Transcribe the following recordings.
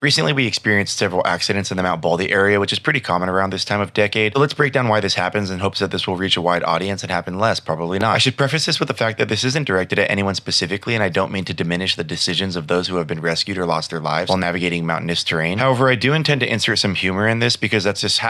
Recently, we experienced several accidents in the Mount Baldy area, which is pretty common around this time of decade. So let's break down why this happens in hopes that this will reach a wide audience and happen less. Probably not. I should preface this with the fact that this isn't directed at anyone specifically, and I don't mean to diminish the decisions of those who have been rescued or lost their lives while navigating mountainous terrain. However, I do intend to insert some humor in this because that's just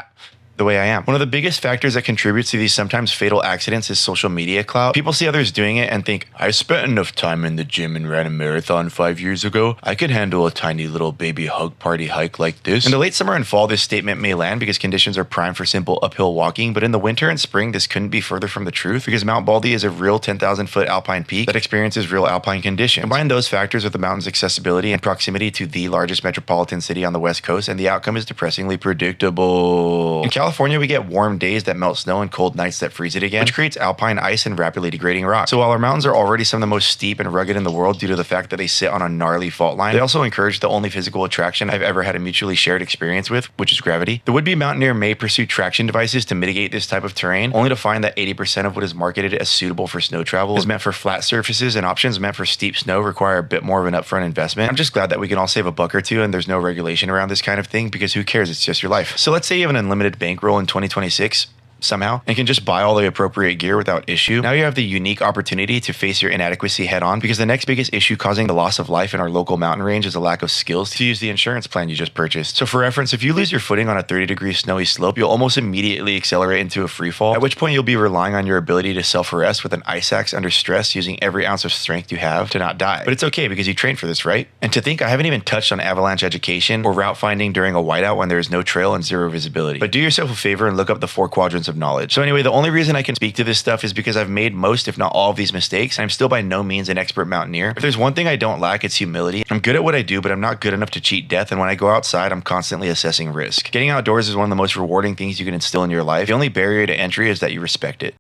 the way I am. One of the biggest factors that contributes to these sometimes fatal accidents is social media clout. People see others doing it and think, I spent enough time in the gym and ran a marathon 5 years ago. I could handle a tiny little baby hug party hike like this. In the late summer and fall, this statement may land because conditions are prime for simple uphill walking, but in the winter and spring, this couldn't be further from the truth because Mount Baldy is a real 10,000 foot alpine peak that experiences real alpine conditions. Combine those factors with the mountain's accessibility and proximity to the largest metropolitan city on the West Coast, and the outcome is depressingly predictable. In California, we get warm days that melt snow and cold nights that freeze it again, which creates alpine ice and rapidly degrading rock. So while our mountains are already some of the most steep and rugged in the world due to the fact that they sit on a gnarly fault line, they also encourage the only physical attraction I've ever had a mutually shared experience with, which is gravity. The would-be mountaineer may pursue traction devices to mitigate this type of terrain, only to find that 80% of what is marketed as suitable for snow travel is meant for flat surfaces, and options meant for steep snow require a bit more of an upfront investment. I'm just glad that we can all save a buck or two and there's no regulation around this kind of thing, because who cares? It's just your life. So let's say you have an unlimited bankroll in 2026 somehow and can just buy all the appropriate gear without issue. Now you have the unique opportunity to face your inadequacy head on, because the next biggest issue causing the loss of life in our local mountain range is a lack of skills to use the insurance plan you just purchased. So for reference, if you lose your footing on a 30-degree snowy slope, you'll almost immediately accelerate into a free fall, at which point you'll be relying on your ability to self-arrest with an ice axe under stress, using every ounce of strength you have to not die. But it's okay because you trained for this, right? And to think I haven't even touched on avalanche education or route finding during a whiteout when there is no trail and zero visibility. But do yourself a favor and look up the 4 quadrants of knowledge. So anyway, the only reason I can speak to this stuff is because I've made most, if not all, of these mistakes, and I'm still by no means an expert mountaineer. If there's one thing I don't lack, it's humility. I'm good at what I do, but I'm not good enough to cheat death, and when I go outside, I'm constantly assessing risk. Getting outdoors is one of the most rewarding things you can instill in your life. The only barrier to entry is that you respect it.